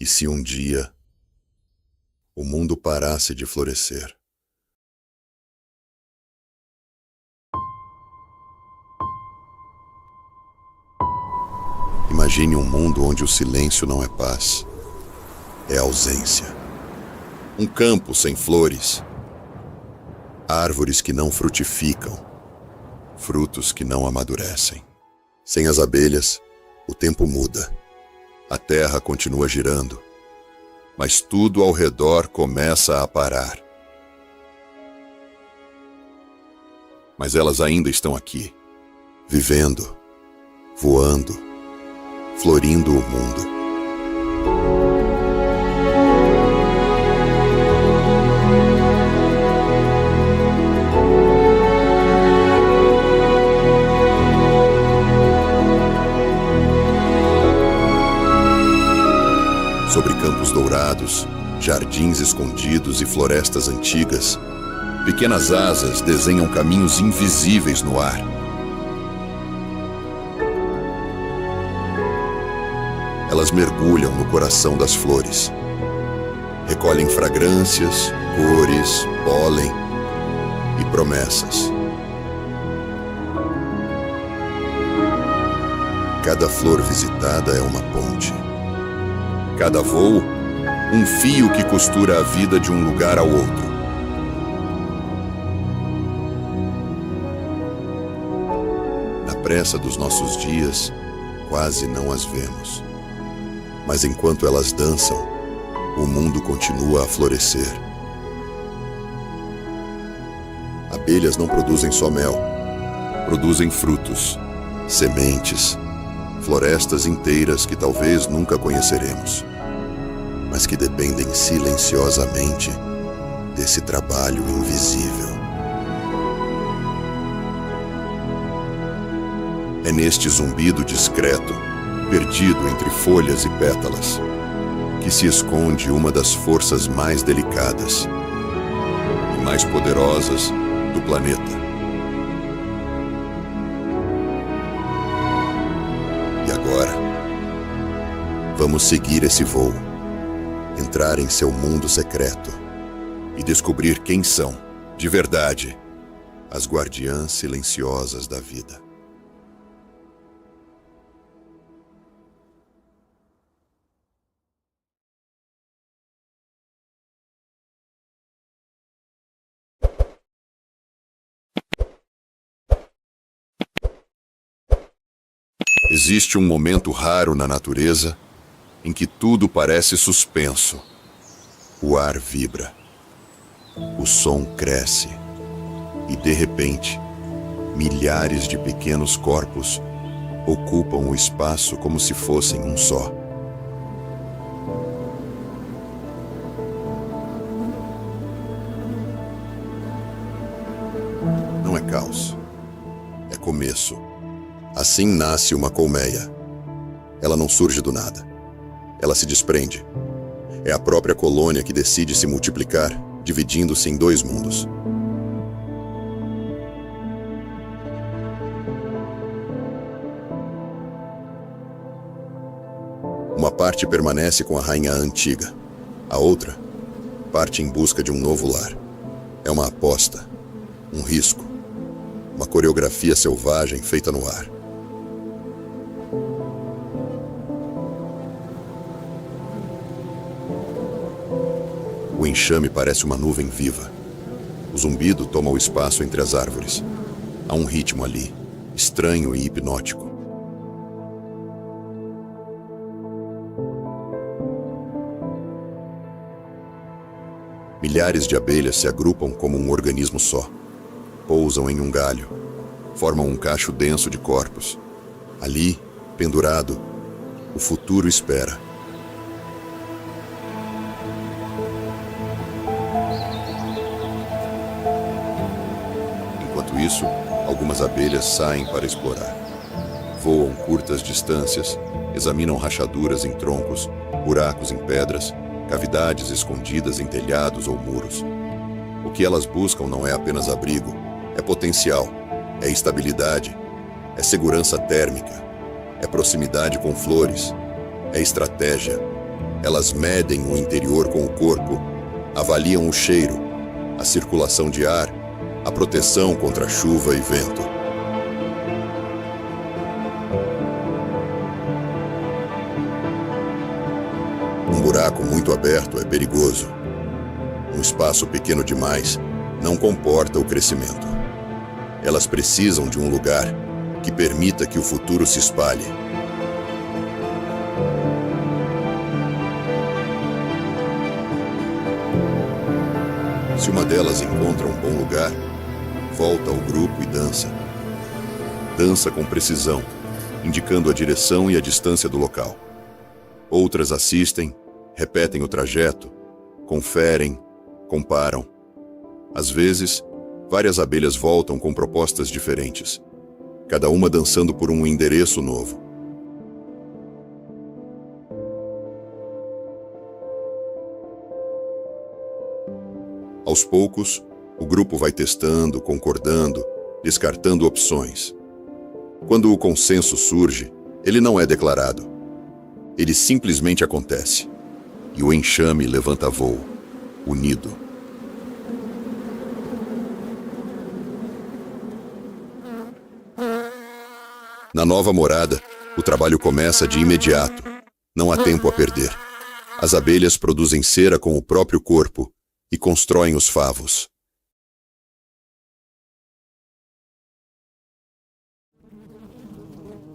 se um dia o mundo parasse de florescer? Imagine um mundo onde o silêncio não é paz, é ausência. Um campo sem flores, árvores que não frutificam, frutos que não amadurecem. Sem as abelhas, o tempo muda. A terra continua girando, mas tudo ao redor começa a parar. Mas elas ainda estão aqui, vivendo, voando, florindo o mundo. Sobre campos dourados, jardins escondidos e florestas antigas, pequenas asas desenham caminhos invisíveis no ar. Elas mergulham no coração das flores, recolhem fragrâncias, cores, pólen e promessas. Cada flor visitada é uma ponte. Cada voo, um fio que costura a vida de um lugar ao outro. Na pressa dos nossos dias, quase não as vemos. Mas enquanto elas dançam, o mundo continua a florescer. Abelhas não produzem só mel, produzem frutos, sementes, florestas inteiras que talvez nunca conheceremos, mas que dependem silenciosamente desse trabalho invisível. É neste zumbido discreto, perdido entre folhas e pétalas, que se esconde uma das forças mais delicadas e mais poderosas do planeta. E agora, vamos seguir esse voo, entrar em seu mundo secreto e descobrir quem são, de verdade, as guardiãs silenciosas da vida. Existe um momento raro na natureza em que tudo parece suspenso. O ar vibra, o som cresce e, de repente, milhares de pequenos corpos ocupam o espaço como se fossem um só. Não é caos, é começo. Assim nasce uma colmeia. Ela não surge do nada. Ela se desprende. É a própria colônia que decide se multiplicar, dividindo-se em dois mundos. Uma parte permanece com a rainha antiga. A outra parte em busca de um novo lar. É uma aposta, um risco, uma coreografia selvagem feita no ar. O enxame parece uma nuvem viva. O zumbido toma o espaço entre as árvores. Há um ritmo ali, estranho e hipnótico. Milhares de abelhas se agrupam como um organismo só. Pousam em um galho. Formam um cacho denso de corpos. Ali, pendurado, o futuro espera. Enquanto isso, algumas abelhas saem para explorar. Voam curtas distâncias, examinam rachaduras em troncos, buracos em pedras, cavidades escondidas em telhados ou muros. O que elas buscam não é apenas abrigo, é potencial, é estabilidade, é segurança térmica, é proximidade com flores, é estratégia, Elas medem o interior com o corpo, avaliam o cheiro, a circulação de ar, a proteção contra chuva e vento. Um buraco muito aberto é perigoso. Um espaço pequeno demais não comporta o crescimento. Elas precisam de um lugar que permita que o futuro se espalhe. Se uma delas encontra um bom lugar, volta ao grupo e dança. Dança com precisão, indicando a direção e a distância do local. Outras assistem, repetem o trajeto, conferem, comparam. Às vezes, várias abelhas voltam com propostas diferentes, cada uma dançando por um endereço novo. Aos poucos, o grupo vai testando, concordando, descartando opções. Quando o consenso surge, ele não é declarado. Ele simplesmente acontece. E o enxame levanta voo, unido. Na nova morada, o trabalho começa de imediato. Não há tempo a perder. As abelhas produzem cera com o próprio corpo e constroem os favos.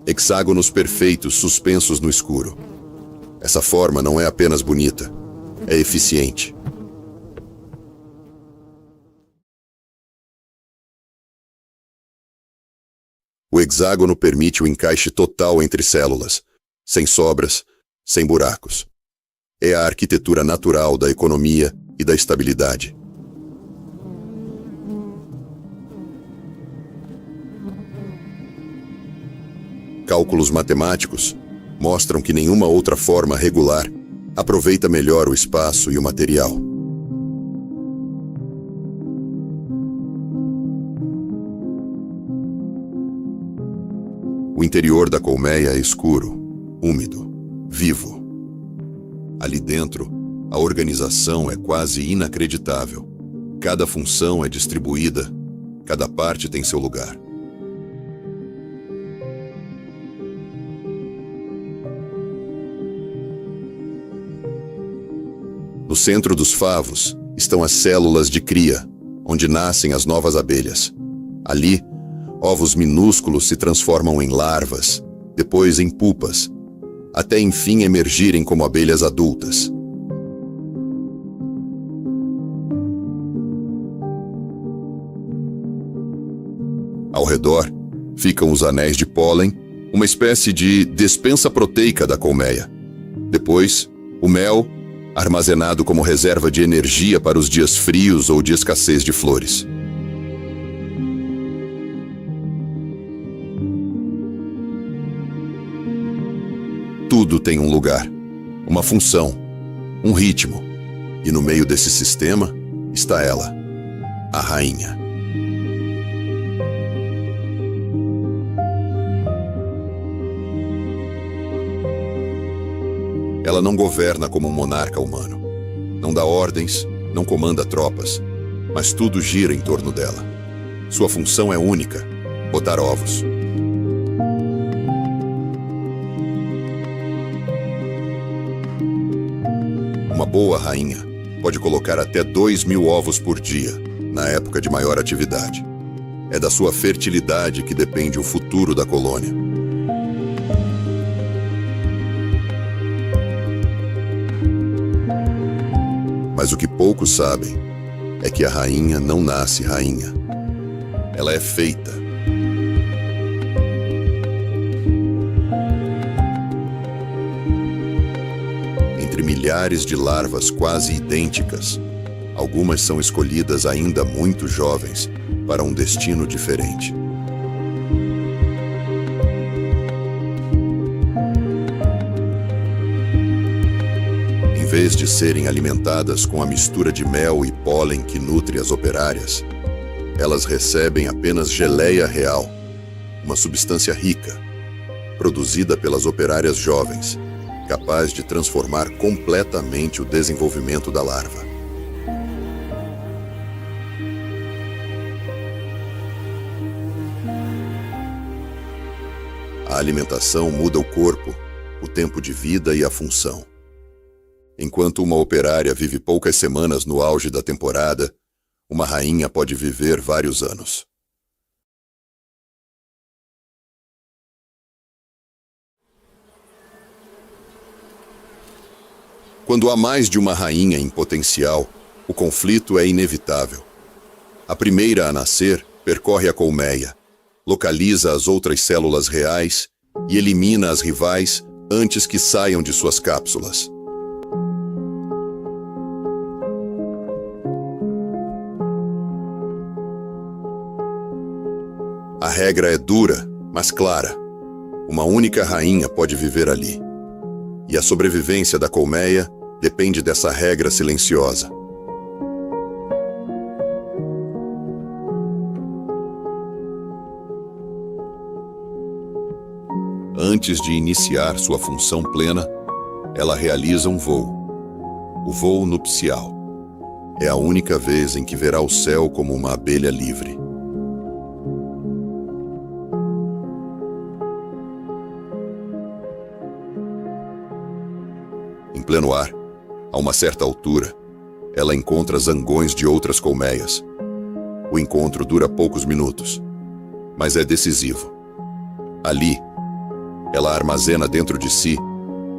Hexágonos perfeitos suspensos no escuro. Essa forma não é apenas bonita, é eficiente. O hexágono permite o encaixe total entre células, sem sobras, sem buracos. É a arquitetura natural da economia e da estabilidade. Cálculos matemáticos mostram que nenhuma outra forma regular aproveita melhor o espaço e o material. O interior da colmeia é escuro, úmido, vivo. Ali dentro, a organização é quase inacreditável. Cada função é distribuída, cada parte tem seu lugar. No centro dos favos estão as células de cria, onde nascem as novas abelhas. Ali, ovos minúsculos se transformam em larvas, depois em pupas, até enfim emergirem como abelhas adultas. Ao redor, ficam os anéis de pólen, uma espécie de despensa proteica da colmeia. Depois, o mel, armazenado como reserva de energia para os dias frios ou de escassez de flores. Tudo tem um lugar, uma função, um ritmo, e no meio desse sistema está ela, a rainha. Ela não governa como um monarca humano. Não dá ordens, não comanda tropas, mas tudo gira em torno dela. Sua função é única: botar ovos. Uma boa rainha pode colocar até 2.000 ovos por dia, na época de maior atividade. É da sua fertilidade que depende o futuro da colônia. Mas o que poucos sabem é que a rainha não nasce rainha. Ela é feita. Entre milhares de larvas quase idênticas, algumas são escolhidas ainda muito jovens para um destino diferente. Em vez de serem alimentadas com a mistura de mel e pólen que nutre as operárias, elas recebem apenas geleia real, uma substância rica, produzida pelas operárias jovens, capaz de transformar completamente o desenvolvimento da larva. A alimentação muda o corpo, o tempo de vida e a função. Enquanto uma operária vive poucas semanas no auge da temporada, uma rainha pode viver vários anos. Quando há mais de uma rainha em potencial, o conflito é inevitável. A primeira a nascer percorre a colmeia, localiza as outras células reais e elimina as rivais antes que saiam de suas cápsulas. A regra é dura, mas clara. Uma única rainha pode viver ali. E a sobrevivência da colmeia depende dessa regra silenciosa. Antes de iniciar sua função plena, ela realiza um voo. O voo nupcial. É a única vez em que verá o céu como uma abelha livre. Em pleno ar, a uma certa altura, ela encontra zangões de outras colmeias. O encontro dura poucos minutos, mas é decisivo. Ali, ela armazena dentro de si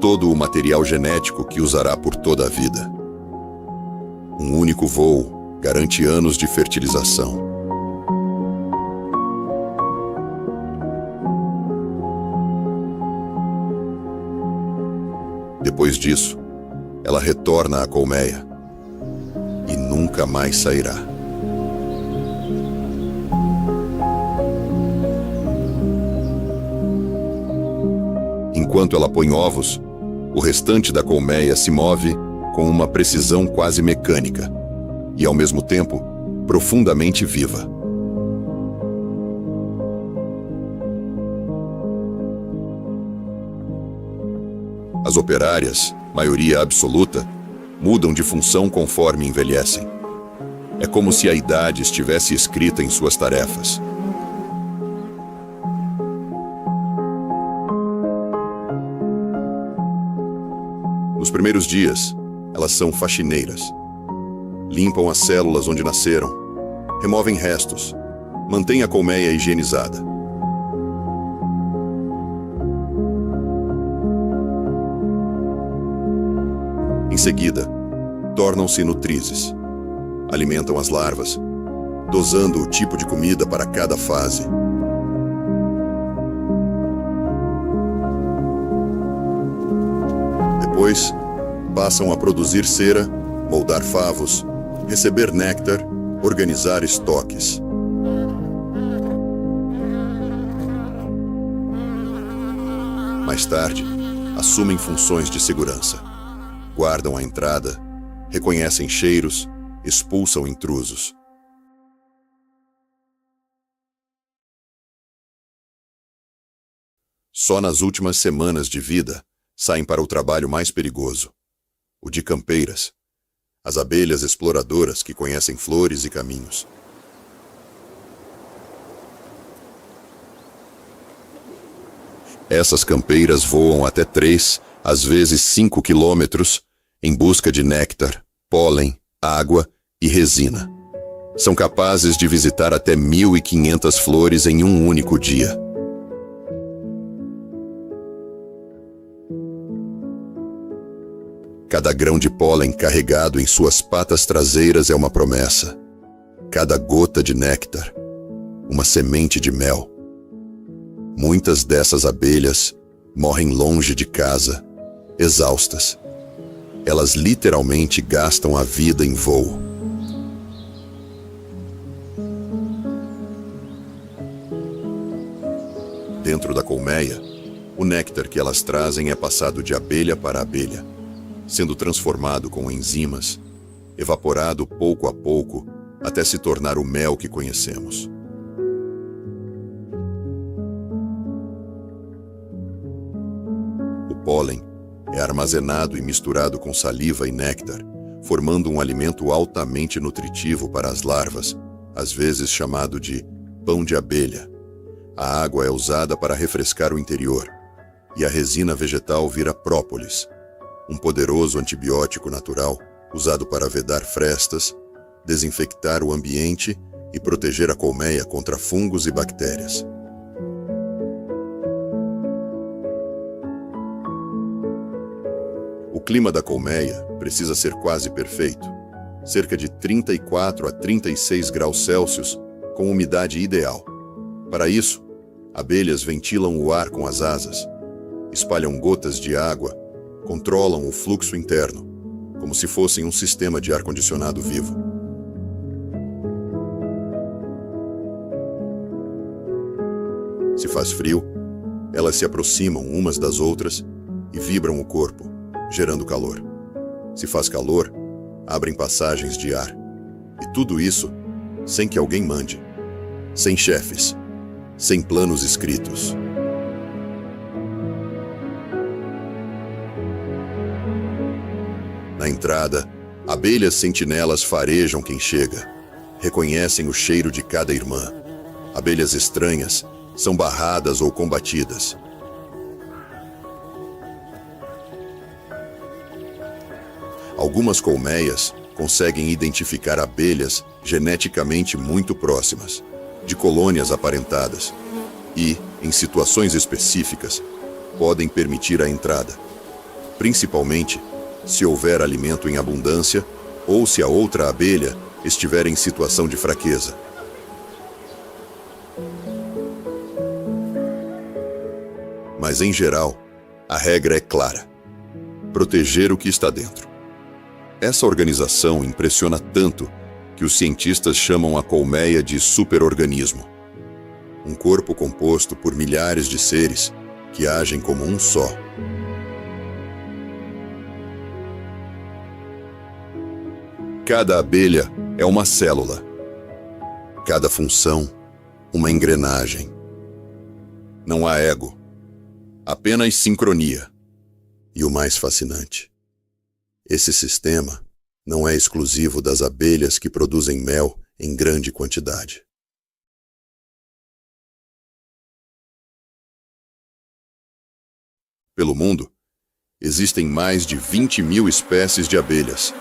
todo o material genético que usará por toda a vida. Um único voo garante anos de fertilização. Depois disso, ela retorna à colmeia e nunca mais sairá. Enquanto ela põe ovos, o restante da colmeia se move com uma precisão quase mecânica e, ao mesmo tempo, profundamente viva. As operárias, maioria absoluta, mudam de função conforme envelhecem. É como se a idade estivesse escrita em suas tarefas. Nos primeiros dias, elas são faxineiras. Limpam as células onde nasceram, removem restos, mantêm a colmeia higienizada. Em seguida, tornam-se nutrizes. Alimentam as larvas, dosando o tipo de comida para cada fase. Depois, passam a produzir cera, moldar favos, receber néctar, organizar estoques. Mais tarde, assumem funções de segurança. Guardam a entrada, reconhecem cheiros, expulsam intrusos. Só nas últimas semanas de vida saem para o trabalho mais perigoso, o de campeiras, as abelhas exploradoras que conhecem flores e caminhos. Essas campeiras voam até 3, às vezes 5 quilômetros, em busca de néctar, pólen, água e resina. São capazes de visitar até 1.500 flores em um único dia. Cada grão de pólen carregado em suas patas traseiras é uma promessa. Cada gota de néctar, uma semente de mel. Muitas dessas abelhas morrem longe de casa, exaustas. Elas literalmente gastam a vida em voo. Dentro da colmeia, o néctar que elas trazem é passado de abelha para abelha, sendo transformado com enzimas, evaporado pouco a pouco, até se tornar o mel que conhecemos. O pólen É armazenado e misturado com saliva e néctar, formando um alimento altamente nutritivo para as larvas, às vezes chamado de pão de abelha. A água é usada para refrescar o interior, e a resina vegetal vira própolis, um poderoso antibiótico natural usado para vedar frestas, desinfectar o ambiente e proteger a colmeia contra fungos e bactérias. O clima da colmeia precisa ser quase perfeito, cerca de 34 a 36 graus Celsius, com umidade ideal. Para isso, abelhas ventilam o ar com as asas, espalham gotas de água, controlam o fluxo interno, como se fossem um sistema de ar-condicionado vivo. Se faz frio, elas se aproximam umas das outras e vibram o corpo, gerando calor. Se faz calor, abrem passagens de ar. E tudo isso sem que alguém mande, sem chefes, sem planos escritos. Na entrada, abelhas sentinelas farejam quem chega, reconhecem o cheiro de cada irmã. Abelhas estranhas são barradas ou combatidas. Algumas colmeias conseguem identificar abelhas geneticamente muito próximas, de colônias aparentadas, e, em situações específicas, podem permitir a entrada, principalmente se houver alimento em abundância ou se a outra abelha estiver em situação de fraqueza. Mas, em geral, a regra é clara: proteger o que está dentro. Essa organização impressiona tanto que os cientistas chamam a colmeia de superorganismo. Um corpo composto por milhares de seres que agem como um só. Cada abelha é uma célula. Cada função, uma engrenagem. Não há ego, apenas sincronia. E o mais fascinante: esse sistema não é exclusivo das abelhas que produzem mel em grande quantidade. Pelo mundo, existem mais de 20.000 espécies de abelhas.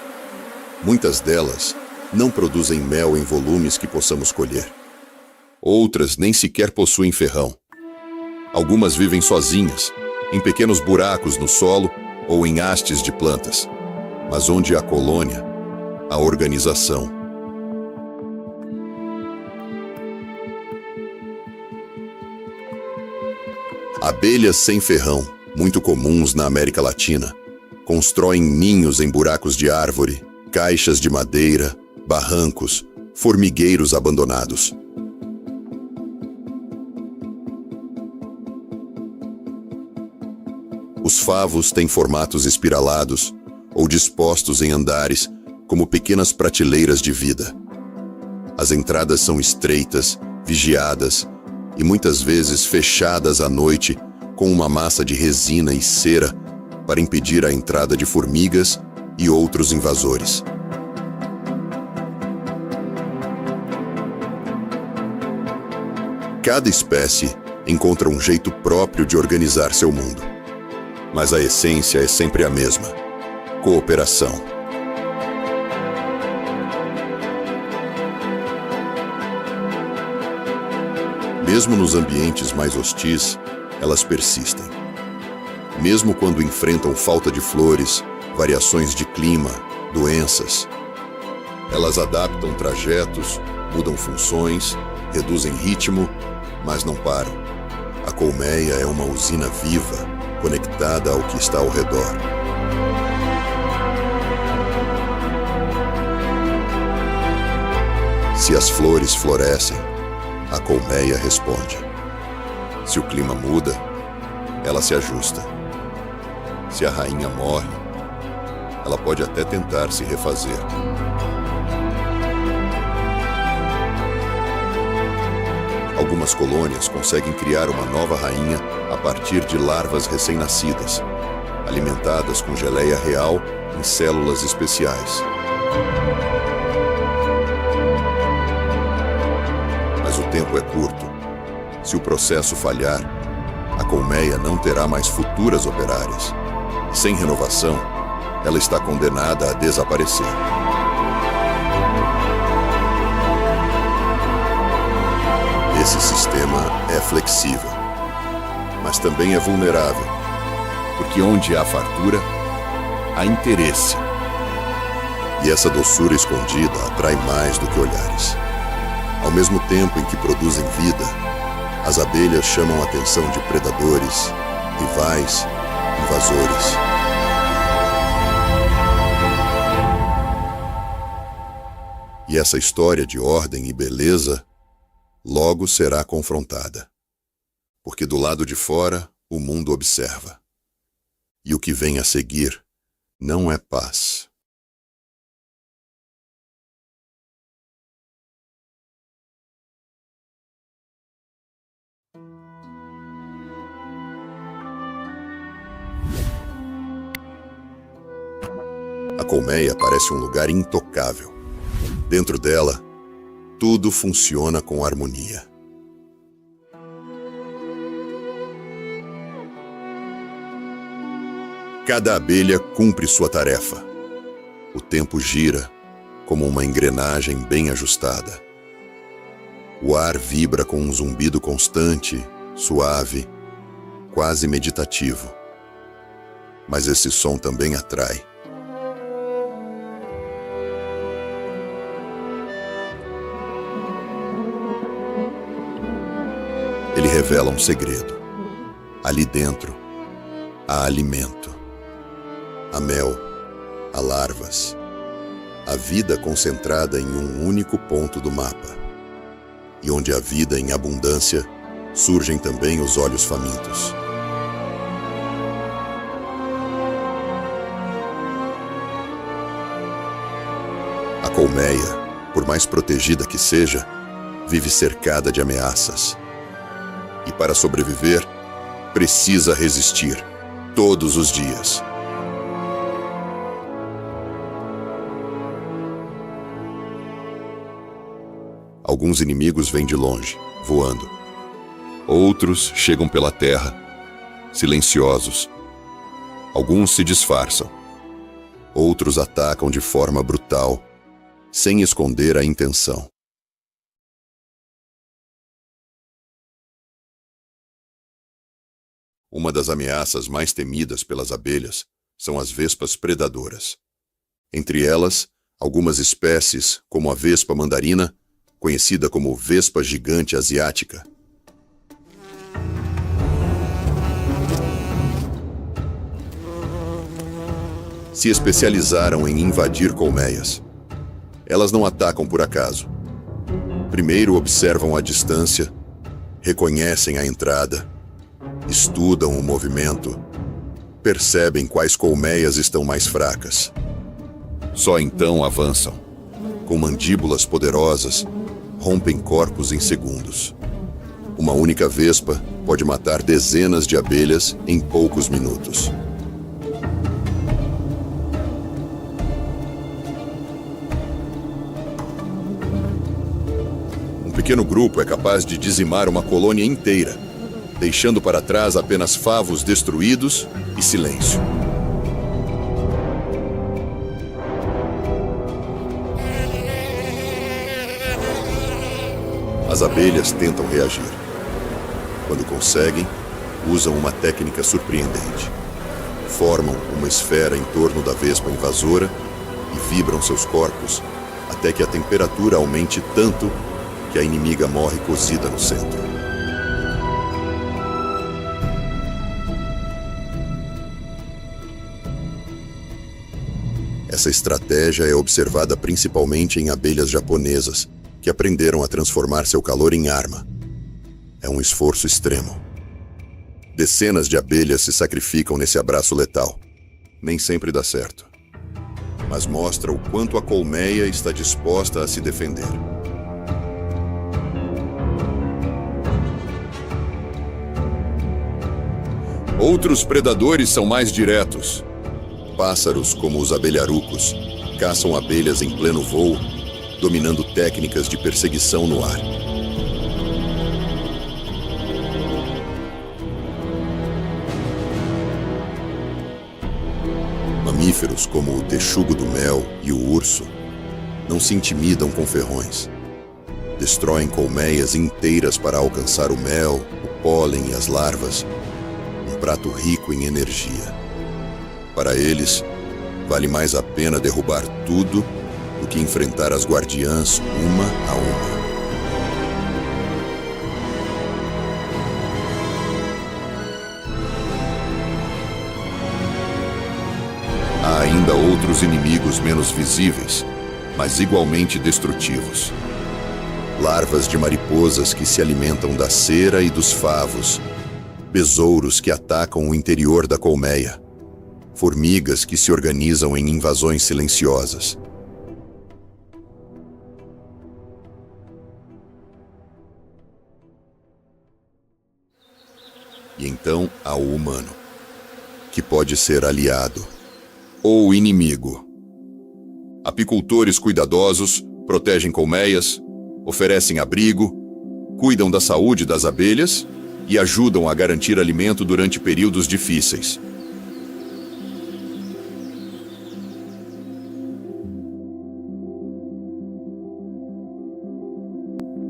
Muitas delas não produzem mel em volumes que possamos colher. Outras nem sequer possuem ferrão. Algumas vivem sozinhas, em pequenos buracos no solo ou em hastes de plantas. Mas onde há colônia, há organização. Abelhas sem ferrão, muito comuns na América Latina, constroem ninhos em buracos de árvore, caixas de madeira, barrancos, formigueiros abandonados. Os favos têm formatos espiralados ou dispostos em andares como pequenas prateleiras de vida. As entradas são estreitas, vigiadas e muitas vezes fechadas à noite com uma massa de resina e cera para impedir a entrada de formigas e outros invasores. Cada espécie encontra um jeito próprio de organizar seu mundo, mas a essência é sempre a mesma: cooperação. Mesmo nos ambientes mais hostis, elas persistem. Mesmo quando enfrentam falta de flores, variações de clima, doenças, elas adaptam trajetos, mudam funções, reduzem ritmo, mas não param. A colmeia é uma usina viva, conectada ao que está ao redor. Se as flores florescem, a colmeia responde. Se o clima muda, ela se ajusta. Se a rainha morre, ela pode até tentar se refazer. Algumas colônias conseguem criar uma nova rainha a partir de larvas recém-nascidas. alimentadas com geleia real em células especiais. Mas o tempo é curto. Se o processo falhar, a colmeia não terá mais futuras operárias. E sem renovação, ela está condenada a desaparecer. Esse sistema é flexível, mas também é vulnerável, porque onde há fartura, há interesse. E essa doçura escondida atrai mais do que olhares. Ao mesmo tempo em que produzem vida, as abelhas chamam a atenção de predadores, rivais, invasores. E essa história de ordem e beleza logo será confrontada. Porque do lado de fora, o mundo observa. E o que vem a seguir não é paz. A colmeia parece um lugar intocável. Dentro dela, tudo funciona com harmonia. Cada abelha cumpre sua tarefa. O tempo gira como uma engrenagem bem ajustada. O ar vibra com um zumbido constante, suave, quase meditativo. Mas esse som também atrai. Ele revela um segredo. Ali dentro, há alimento. Há mel, há larvas. A vida concentrada em um único ponto do mapa. E onde há vida em abundância, surgem também os olhos famintos. A colmeia, por mais protegida que seja, vive cercada de ameaças. E para sobreviver, precisa resistir, todos os dias. Alguns inimigos vêm de longe, voando. Outros chegam pela terra, silenciosos. Alguns se disfarçam. Outros atacam de forma brutal, sem esconder a intenção. Uma das ameaças mais temidas pelas abelhas são as vespas predadoras. Entre elas, algumas espécies, como a vespa mandarina, conhecida como vespa gigante asiática. Se especializaram em invadir colmeias. Elas não atacam por acaso. Primeiro observam a distância, reconhecem a entrada, estudam o movimento, percebem quais colmeias estão mais fracas. Só então avançam. Com mandíbulas poderosas, rompem corpos em segundos. Uma única vespa pode matar dezenas de abelhas em poucos minutos. Um pequeno grupo é capaz de dizimar uma colônia inteira, deixando para trás apenas favos destruídos e silêncio. As abelhas tentam reagir. Quando conseguem, usam uma técnica surpreendente. Formam uma esfera em torno da vespa invasora e vibram seus corpos até que a temperatura aumente tanto que a inimiga morre cozida no centro. Essa estratégia é observada principalmente em abelhas japonesas, que aprenderam a transformar seu calor em arma. É um esforço extremo. Dezenas de abelhas se sacrificam nesse abraço letal. Nem sempre dá certo. Mas mostra o quanto a colmeia está disposta a se defender. Outros predadores são mais diretos. Pássaros, como os abelharucos, caçam abelhas em pleno voo, dominando técnicas de perseguição no ar. Mamíferos, como o texugo do mel e o urso, não se intimidam com ferrões. Destroem colmeias inteiras para alcançar o mel, o pólen e as larvas, um prato rico em energia. Para eles, vale mais a pena derrubar tudo do que enfrentar as guardiãs uma a uma. Há ainda outros inimigos menos visíveis, mas igualmente destrutivos. Larvas de mariposas que se alimentam da cera e dos favos, besouros que atacam o interior da colmeia, formigas que se organizam em invasões silenciosas. E então há o humano, que pode ser aliado ou inimigo. Apicultores cuidadosos protegem colmeias, oferecem abrigo, cuidam da saúde das abelhas e ajudam a garantir alimento durante períodos difíceis.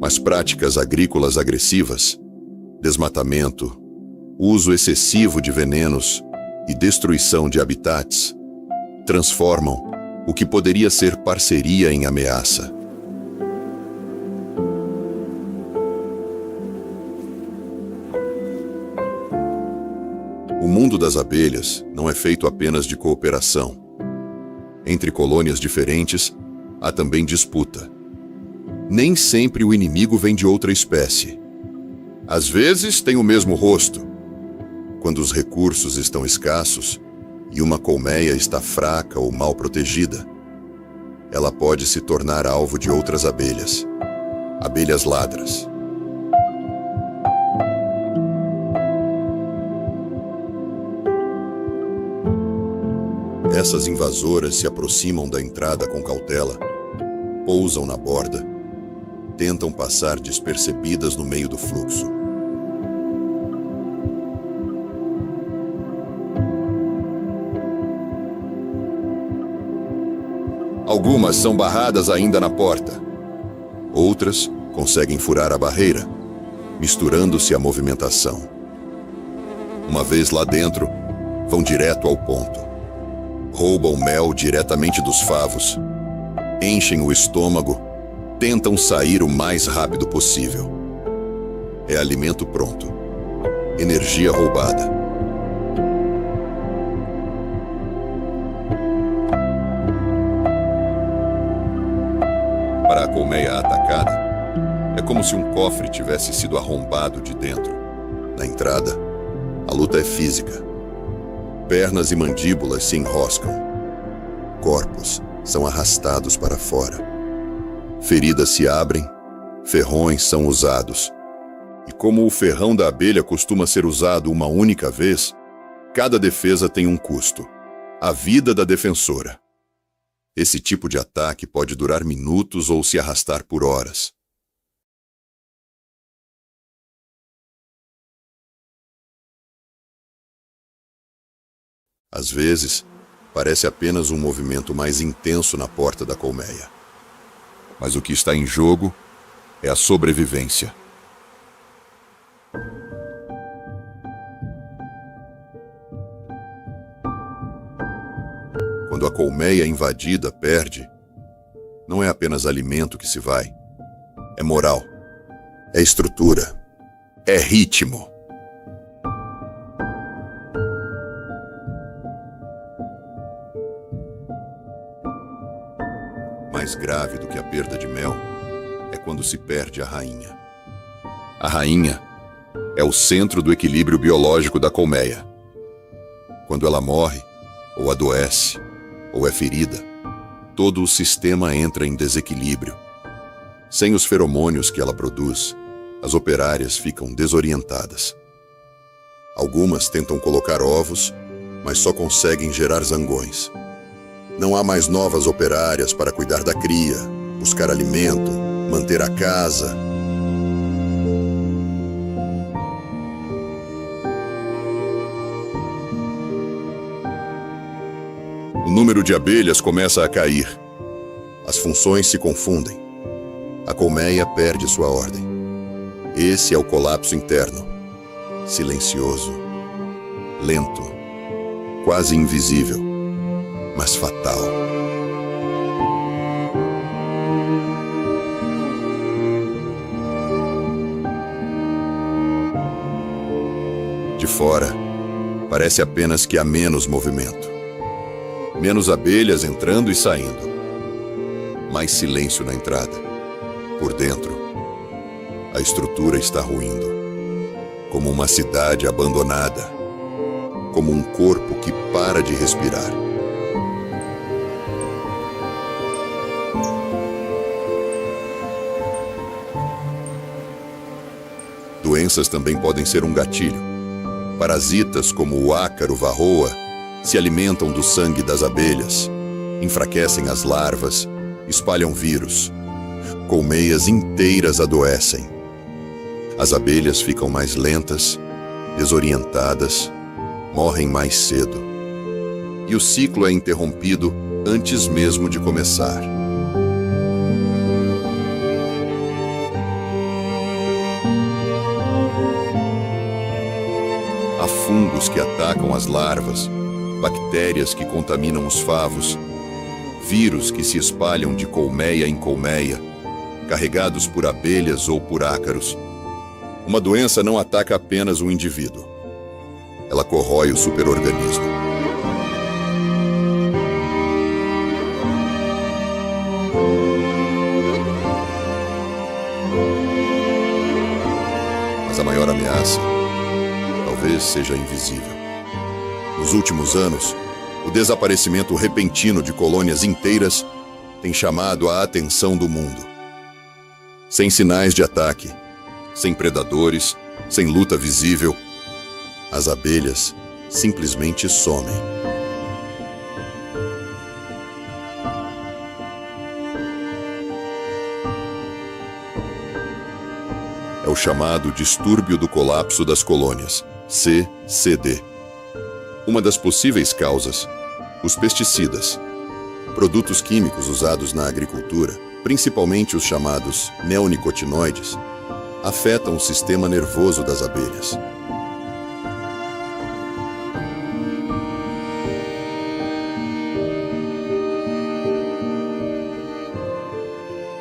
Mas práticas agrícolas agressivas, desmatamento, uso excessivo de venenos e destruição de habitats transformam o que poderia ser parceria em ameaça. O mundo das abelhas não é feito apenas de cooperação. Entre colônias diferentes, há também disputa. Nem sempre o inimigo vem de outra espécie. Às vezes tem o mesmo rosto. Quando os recursos estão escassos e uma colmeia está fraca ou mal protegida, ela pode se tornar alvo de outras abelhas, abelhas ladras. Essas invasoras se aproximam da entrada com cautela, pousam na borda, tentam passar despercebidas no meio do fluxo. Algumas são barradas ainda na porta. Outras conseguem furar a barreira, misturando-se à movimentação. Uma vez lá dentro, vão direto ao ponto. Roubam mel diretamente dos favos, enchem o estômago, tentam sair o mais rápido possível. É alimento pronto, energia roubada. Para a colmeia atacada, é como se um cofre tivesse sido arrombado de dentro. Na entrada, a luta é física. Pernas e mandíbulas se enroscam. Corpos são arrastados para fora. Feridas se abrem, ferrões são usados. E como o ferrão da abelha costuma ser usado uma única vez, cada defesa tem um custo: a vida da defensora. Esse tipo de ataque pode durar minutos ou se arrastar por horas. Às vezes, parece apenas um movimento mais intenso na porta da colmeia. Mas o que está em jogo é a sobrevivência. Quando a colmeia invadida perde, não é apenas alimento que se vai. É moral, é estrutura, é ritmo. Mais grave do que a perda de mel é quando se perde a rainha. A rainha é o centro do equilíbrio biológico da colmeia. Quando ela morre, ou adoece, ou é ferida, todo o sistema entra em desequilíbrio. Sem os feromônios que ela produz, as operárias ficam desorientadas. Algumas tentam colocar ovos, mas só conseguem gerar zangões. Não há mais novas operárias para cuidar da cria, buscar alimento, manter a casa. O número de abelhas começa a cair. As funções se confundem. A colmeia perde sua ordem. Esse é o colapso interno. Silencioso, lento, quase invisível, mas fatal. De fora, parece apenas que há menos movimento. Menos abelhas entrando e saindo. Mais silêncio na entrada. Por dentro, a estrutura está ruindo. Como uma cidade abandonada. Como um corpo que para de respirar. Doenças também podem ser um gatilho. Parasitas como o ácaro varroa se alimentam do sangue das abelhas, enfraquecem as larvas, espalham vírus. Colmeias inteiras adoecem. As abelhas ficam mais lentas, desorientadas, morrem mais cedo. E o ciclo é interrompido antes mesmo de começar. Há fungos que atacam as larvas, bactérias que contaminam os favos, vírus que se espalham de colmeia em colmeia, carregados por abelhas ou por ácaros. Uma doença não ataca apenas o indivíduo. Ela corrói o superorganismo. Mas a maior ameaça talvez seja invisível. Nos últimos anos, o desaparecimento repentino de colônias inteiras tem chamado a atenção do mundo. Sem sinais de ataque, sem predadores, sem luta visível, as abelhas simplesmente somem. É o chamado distúrbio do colapso das colônias, CCD. Uma das possíveis causas, os pesticidas, produtos químicos usados na agricultura, principalmente os chamados neonicotinoides, afetam o sistema nervoso das abelhas.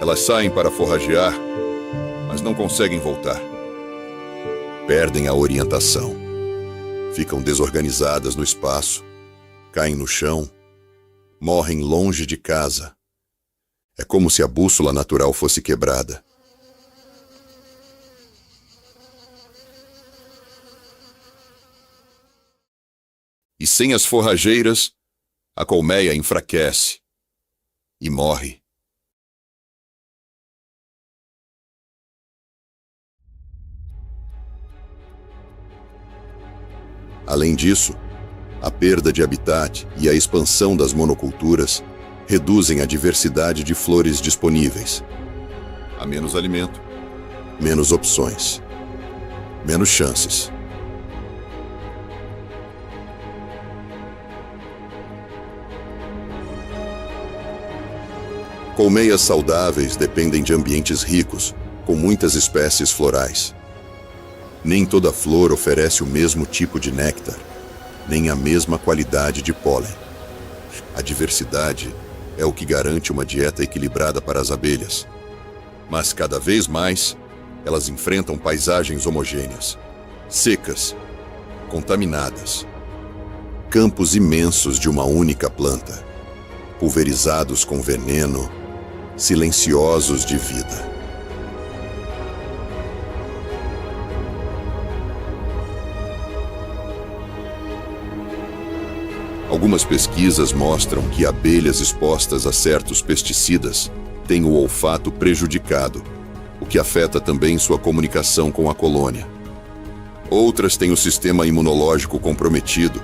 Elas saem para forragear, mas não conseguem voltar. Perdem a orientação. Ficam desorganizadas no espaço, caem no chão, morrem longe de casa. É como se a bússola natural fosse quebrada. E sem as forrageiras, a colmeia enfraquece e morre. Além disso, a perda de habitat e a expansão das monoculturas reduzem a diversidade de flores disponíveis. Há menos alimento, menos opções, menos chances. Colmeias saudáveis dependem de ambientes ricos, com muitas espécies florais. Nem toda flor oferece o mesmo tipo de néctar, nem a mesma qualidade de pólen. A diversidade é o que garante uma dieta equilibrada para as abelhas. Mas cada vez mais, elas enfrentam paisagens homogêneas, secas, contaminadas. Campos imensos de uma única planta, pulverizados com veneno, silenciosos de vida. Algumas pesquisas mostram que abelhas expostas a certos pesticidas têm o olfato prejudicado, o que afeta também sua comunicação com a colônia. Outras têm o sistema imunológico comprometido,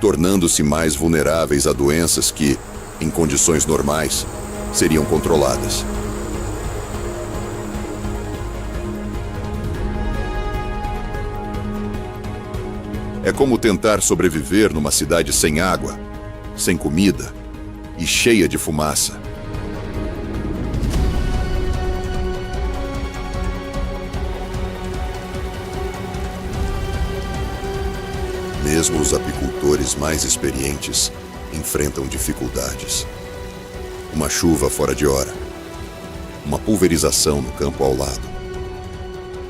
tornando-se mais vulneráveis a doenças que, em condições normais, seriam controladas. É como tentar sobreviver numa cidade sem água, sem comida e cheia de fumaça. Mesmo os apicultores mais experientes enfrentam dificuldades. Uma chuva fora de hora, uma pulverização no campo ao lado,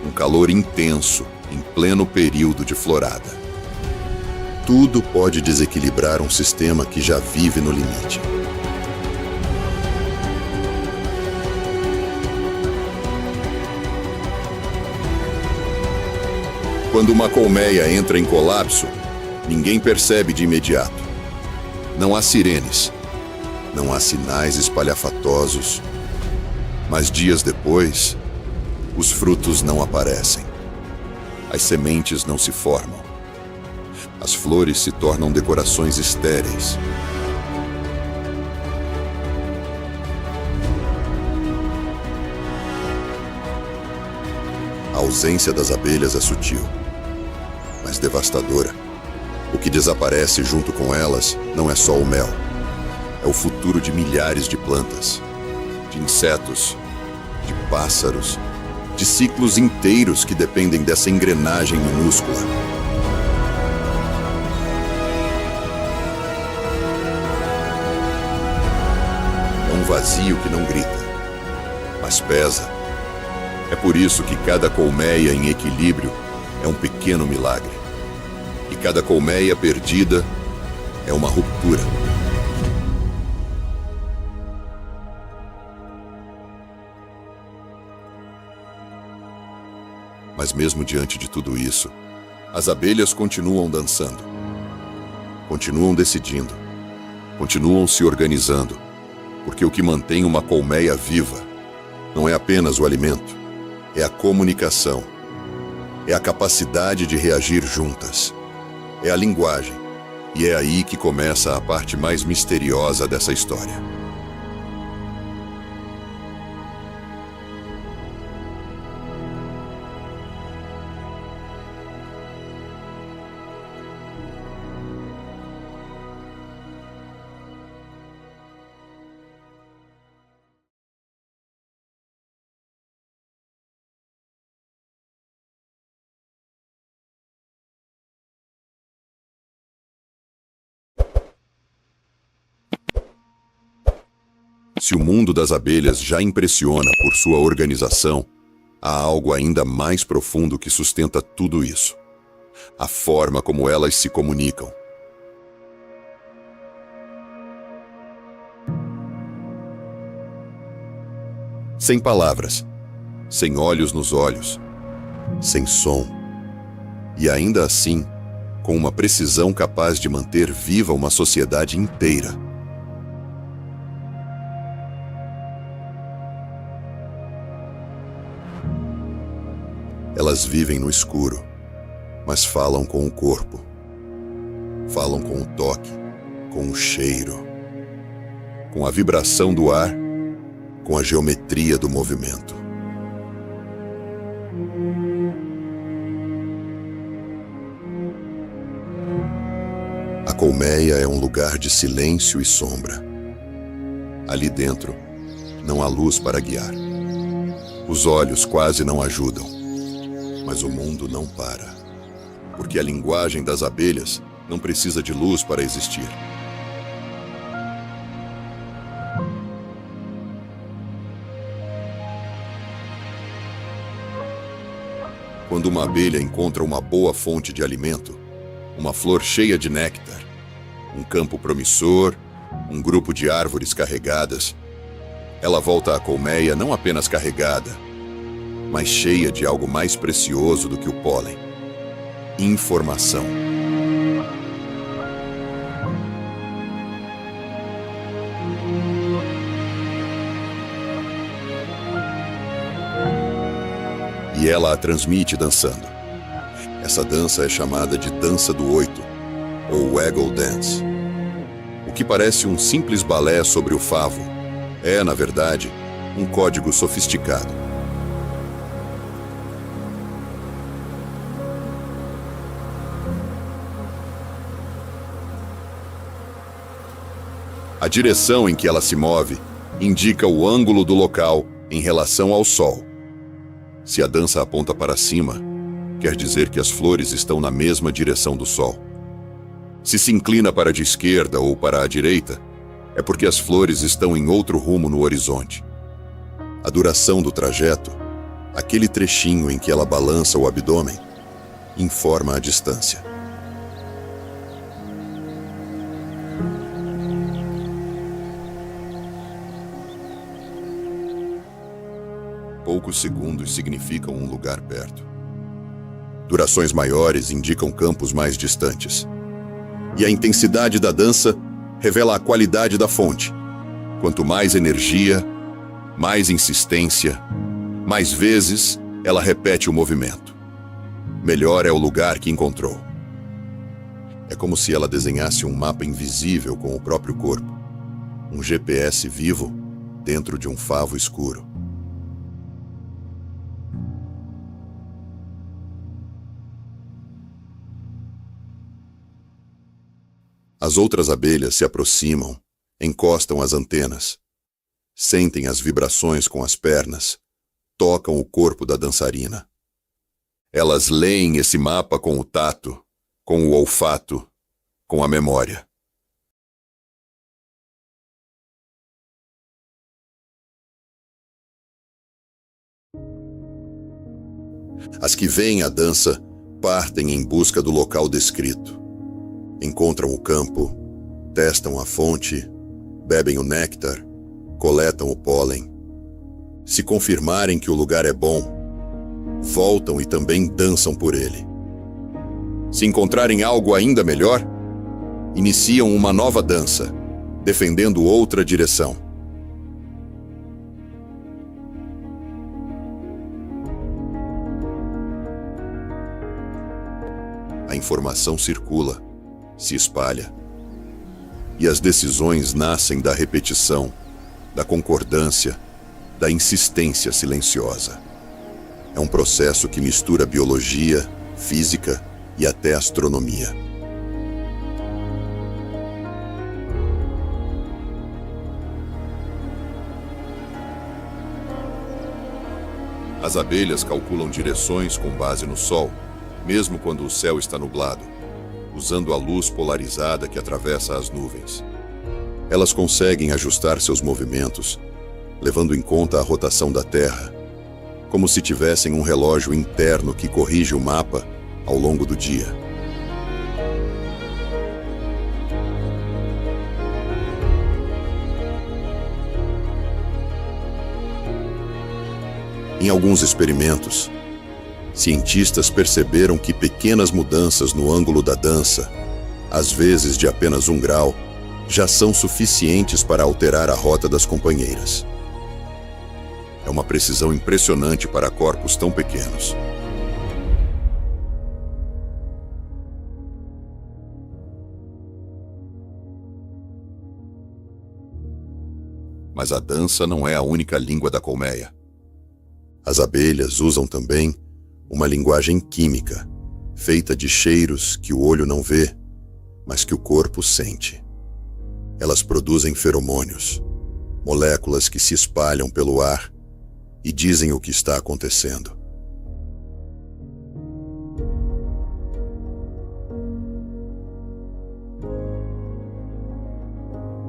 um calor intenso em pleno período de florada. Tudo pode desequilibrar um sistema que já vive no limite. Quando uma colmeia entra em colapso, ninguém percebe de imediato. Não há sirenes, não há sinais espalhafatosos, mas dias depois, os frutos não aparecem. As sementes não se formam. As flores se tornam decorações estéreis. A ausência das abelhas é sutil, mas devastadora. O que desaparece junto com elas não é só o mel. É o futuro de milhares de plantas, de insetos, de pássaros, de ciclos inteiros que dependem dessa engrenagem minúscula. É um vazio que não grita, mas pesa. É por isso que cada colmeia em equilíbrio é um pequeno milagre. E cada colmeia perdida é uma ruptura. Mas mesmo diante de tudo isso, as abelhas continuam dançando, continuam decidindo, continuam se organizando, porque o que mantém uma colmeia viva não é apenas o alimento, é a comunicação, é a capacidade de reagir juntas, é a linguagem, e é aí que começa a parte mais misteriosa dessa história. Se o mundo das abelhas já impressiona por sua organização, há algo ainda mais profundo que sustenta tudo isso: a forma como elas se comunicam. Sem palavras, sem olhos nos olhos, sem som, e ainda assim, com uma precisão capaz de manter viva uma sociedade inteira. Elas vivem no escuro, mas falam com o corpo. Falam com o toque, com o cheiro, com a vibração do ar, com a geometria do movimento. A colmeia é um lugar de silêncio e sombra. Ali dentro, não há luz para guiar. Os olhos quase não ajudam. Mas o mundo não para, porque a linguagem das abelhas não precisa de luz para existir. Quando uma abelha encontra uma boa fonte de alimento, uma flor cheia de néctar, um campo promissor, um grupo de árvores carregadas, ela volta à colmeia não apenas carregada, mas cheia de algo mais precioso do que o pólen: informação. E ela a transmite dançando. Essa dança é chamada de dança do oito, ou waggle dance. O que parece um simples balé sobre o favo é, na verdade, um código sofisticado. A direção em que ela se move indica o ângulo do local em relação ao sol. Se a dança aponta para cima, quer dizer que as flores estão na mesma direção do sol. Se se inclina para a de esquerda ou para a direita, é porque as flores estão em outro rumo no horizonte. A duração do trajeto, aquele trechinho em que ela balança o abdômen, informa a distância. Poucos segundos significam um lugar perto. Durações maiores indicam campos mais distantes. E a intensidade da dança revela a qualidade da fonte. Quanto mais energia, mais insistência, mais vezes ela repete o movimento. Melhor é o lugar que encontrou. É como se ela desenhasse um mapa invisível com o próprio corpo. Um GPS vivo dentro de um favo escuro. As outras abelhas se aproximam, encostam as antenas, sentem as vibrações com as pernas, tocam o corpo da dançarina. Elas leem esse mapa com o tato, com o olfato, com a memória. As que veem a dança partem em busca do local descrito. Encontram o campo, testam a fonte, bebem o néctar, coletam o pólen. Se confirmarem que o lugar é bom, voltam e também dançam por ele. Se encontrarem algo ainda melhor, iniciam uma nova dança, defendendo outra direção. A informação circula, se espalha. E as decisões nascem da repetição, da concordância, da insistência silenciosa. É um processo que mistura biologia, física e até astronomia. As abelhas calculam direções com base no Sol, mesmo quando o céu está nublado, usando a luz polarizada que atravessa as nuvens. Elas conseguem ajustar seus movimentos, levando em conta a rotação da Terra, como se tivessem um relógio interno que corrige o mapa ao longo do dia. Em alguns experimentos, cientistas perceberam que pequenas mudanças no ângulo da dança, às vezes de apenas 1 grau, já são suficientes para alterar a rota das companheiras. É uma precisão impressionante para corpos tão pequenos. Mas a dança não é a única língua da colmeia. As abelhas usam também uma linguagem química, feita de cheiros que o olho não vê, mas que o corpo sente. Elas produzem feromônios, moléculas que se espalham pelo ar e dizem o que está acontecendo.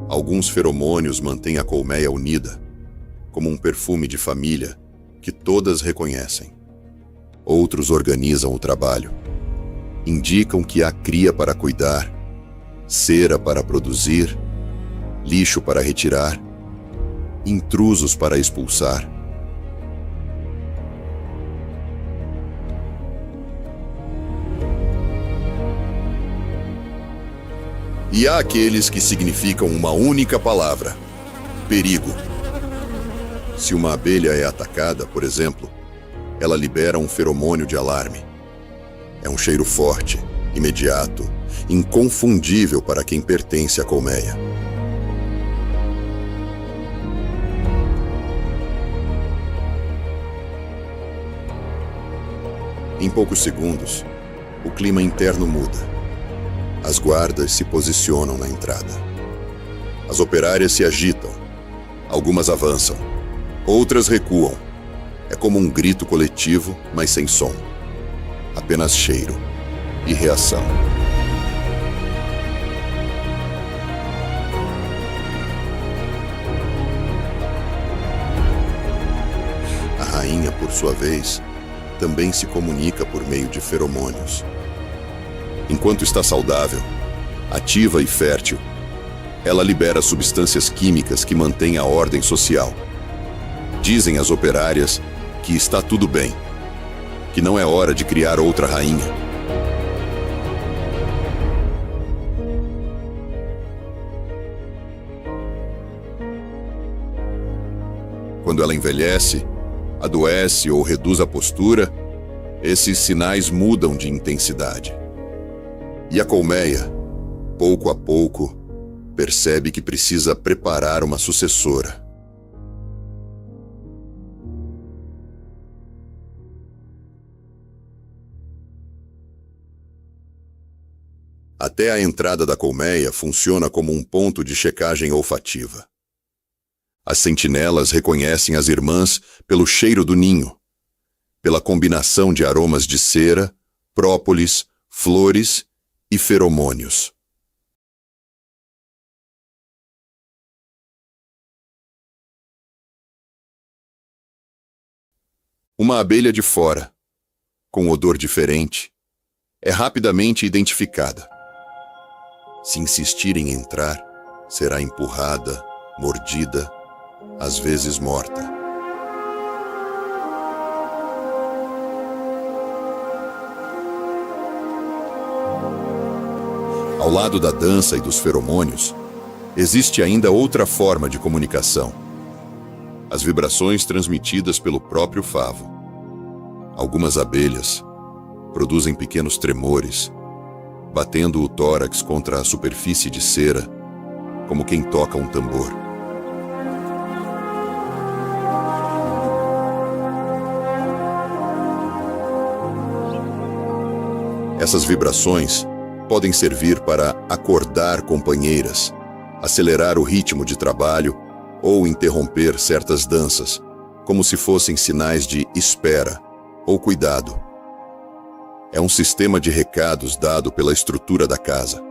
Alguns feromônios mantêm a colmeia unida, como um perfume de família que todas reconhecem. Outros organizam o trabalho. Indicam que há cria para cuidar, cera para produzir, lixo para retirar, intrusos para expulsar. E há aqueles que significam uma única palavra: perigo. Se uma abelha é atacada, por exemplo, ela libera um feromônio de alarme. É um cheiro forte, imediato, inconfundível para quem pertence à colmeia. Em poucos segundos, o clima interno muda. As guardas se posicionam na entrada. As operárias se agitam. Algumas avançam. Outras recuam. É como um grito coletivo, mas sem som. Apenas cheiro e reação. A rainha, por sua vez, também se comunica por meio de feromônios. Enquanto está saudável, ativa e fértil, ela libera substâncias químicas que mantêm a ordem social. Dizem as operárias que está tudo bem, que não é hora de criar outra rainha. Quando ela envelhece, adoece ou reduz a postura, esses sinais mudam de intensidade. E a colmeia, pouco a pouco, percebe que precisa preparar uma sucessora. Até a entrada da colmeia funciona como um ponto de checagem olfativa. As sentinelas reconhecem as irmãs pelo cheiro do ninho, pela combinação de aromas de cera, própolis, flores e feromônios. Uma abelha de fora, com odor diferente, é rapidamente identificada. Se insistir em entrar, será empurrada, mordida, às vezes morta. Ao lado da dança e dos feromônios, existe ainda outra forma de comunicação: as vibrações transmitidas pelo próprio favo. Algumas abelhas produzem pequenos tremores, batendo o tórax contra a superfície de cera, como quem toca um tambor. Essas vibrações podem servir para acordar companheiras, acelerar o ritmo de trabalho ou interromper certas danças, como se fossem sinais de espera ou cuidado. É um sistema de recados dado pela estrutura da casa.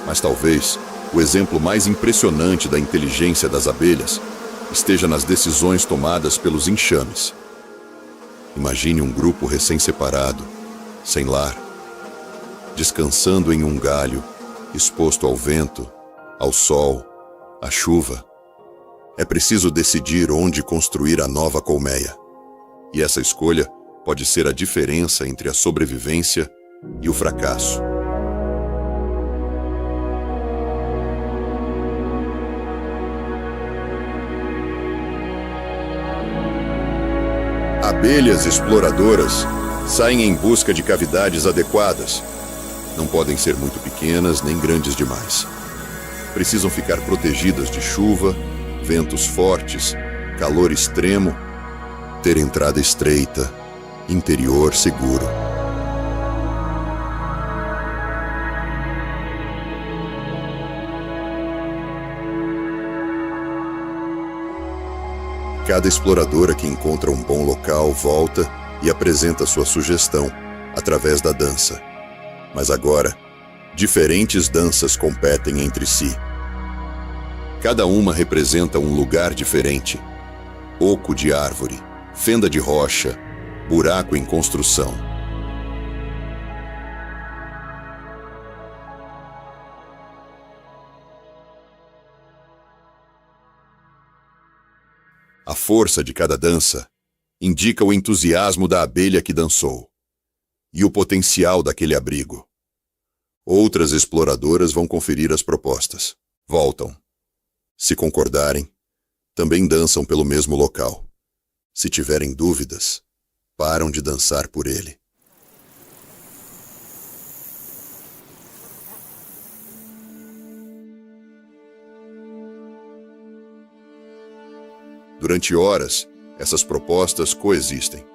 Mas talvez o exemplo mais impressionante da inteligência das abelhas esteja nas decisões tomadas pelos enxames. Imagine um grupo recém-separado, sem lar, descansando em um galho, exposto ao vento, ao sol, à chuva. É preciso decidir onde construir a nova colmeia. E essa escolha pode ser a diferença entre a sobrevivência e o fracasso. Abelhas exploradoras saem em busca de cavidades adequadas. Não podem ser muito pequenas nem grandes demais. Precisam ficar protegidas de chuva, ventos fortes, calor extremo, ter entrada estreita, interior seguro. Cada exploradora que encontra um bom local volta e apresenta sua sugestão através da dança. Mas agora, diferentes danças competem entre si. Cada uma representa um lugar diferente: oco de árvore, fenda de rocha, buraco em construção. A força de cada dança indica o entusiasmo da abelha que dançou e o potencial daquele abrigo. Outras exploradoras vão conferir as propostas. Voltam. Se concordarem, também dançam pelo mesmo local. Se tiverem dúvidas, param de dançar por ele. Durante horas, essas propostas coexistem.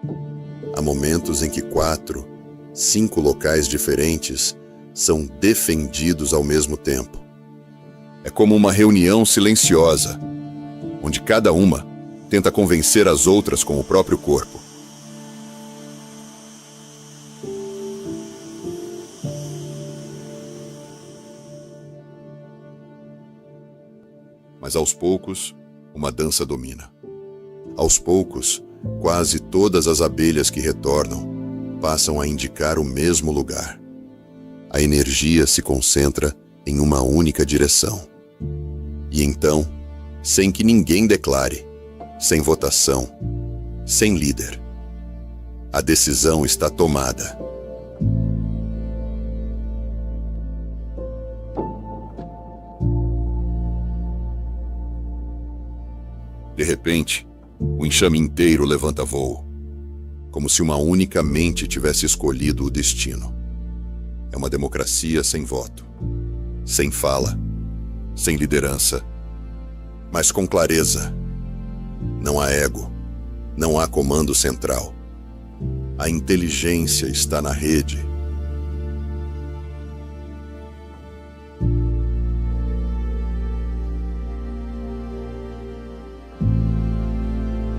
Há momentos em que 4, 5 locais diferentes são defendidos ao mesmo tempo. É como uma reunião silenciosa, onde cada uma tenta convencer as outras com o próprio corpo. Mas aos poucos, uma dança domina. Aos poucos, quase todas as abelhas que retornam passam a indicar o mesmo lugar. A energia se concentra em uma única direção. E então, sem que ninguém declare, sem votação, sem líder, a decisão está tomada. De repente, o enxame inteiro levanta voo, como se uma única mente tivesse escolhido o destino. É uma democracia sem voto, sem fala, sem liderança, mas com clareza. Não há ego, não há comando central. A inteligência está na rede.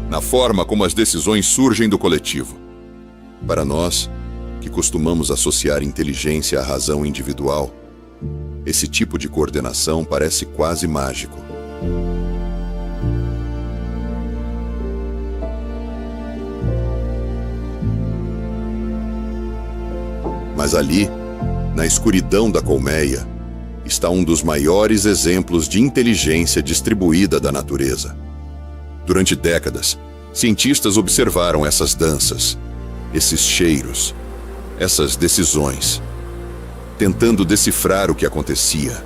Na forma como as decisões surgem do coletivo. Para nós, que costumamos associar inteligência à razão individual, esse tipo de coordenação parece quase mágico. Mas ali, na escuridão da colmeia, está um dos maiores exemplos de inteligência distribuída da natureza. Durante décadas, cientistas observaram essas danças, esses cheiros, essas decisões, tentando decifrar o que acontecia.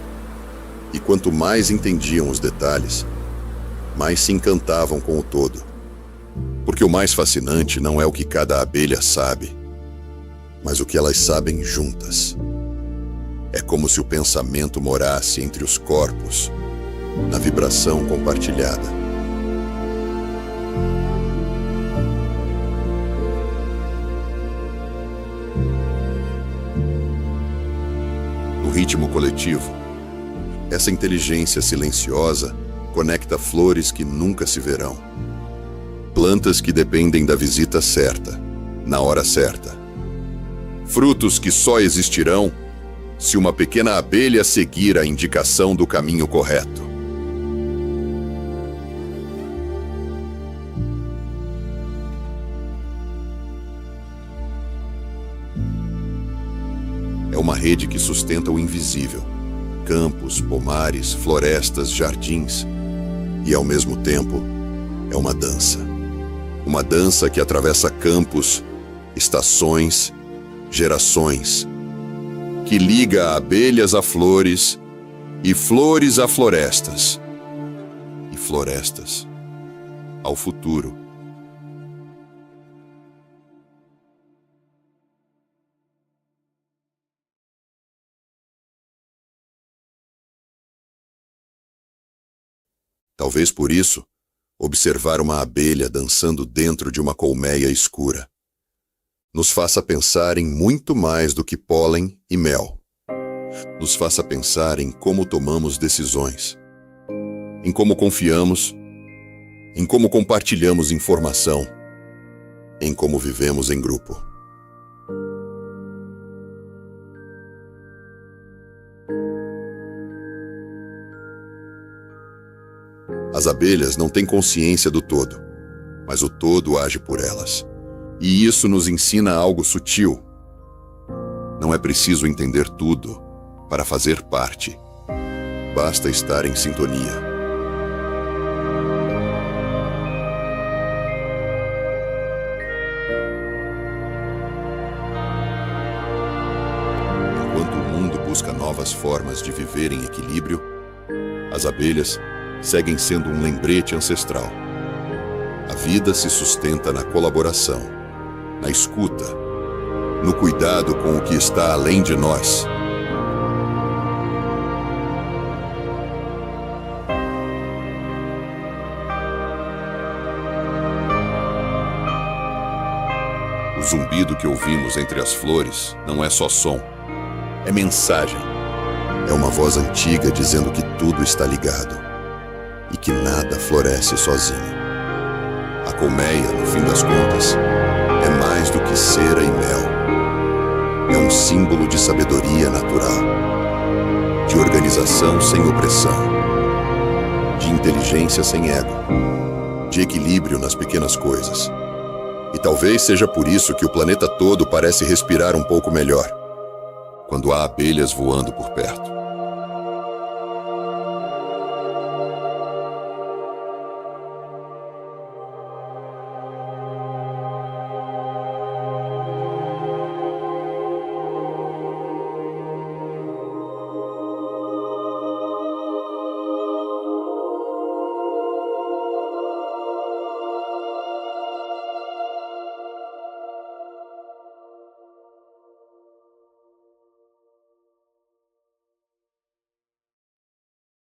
E quanto mais entendiam os detalhes, mais se encantavam com o todo. Porque o mais fascinante não é o que cada abelha sabe, mas o que elas sabem juntas. É como se o pensamento morasse entre os corpos, na vibração compartilhada. No ritmo coletivo, essa inteligência silenciosa conecta flores que nunca se verão. Plantas que dependem da visita certa, na hora certa. Frutos que só existirão se uma pequena abelha seguir a indicação do caminho correto. É uma rede que sustenta o invisível. Campos, pomares, florestas, jardins. E, ao mesmo tempo, é uma dança. Uma dança que atravessa campos, estações, gerações. Que liga abelhas a flores e flores a florestas. E florestas ao futuro. Talvez por isso, observar uma abelha dançando dentro de uma colmeia escura nos faça pensar em muito mais do que pólen e mel. Nos faça pensar em como tomamos decisões, em como confiamos, em como compartilhamos informação, em como vivemos em grupo. As abelhas não têm consciência do todo, mas o todo age por elas. E isso nos ensina algo sutil. Não é preciso entender tudo para fazer parte. Basta estar em sintonia. Enquanto o mundo busca novas formas de viver em equilíbrio, As abelhas seguem sendo um lembrete ancestral. A vida se sustenta na colaboração, na escuta, no cuidado com o que está além de nós. O zumbido que ouvimos entre as flores não é só som, é mensagem. É uma voz antiga dizendo que tudo está ligado e que nada floresce sozinho. A colmeia, no fim das contas, é mais do que cera e mel. É um símbolo de sabedoria natural, de organização sem opressão, de inteligência sem ego, de equilíbrio nas pequenas coisas. E talvez seja por isso que o planeta todo parece respirar um pouco melhor, quando há abelhas voando por perto.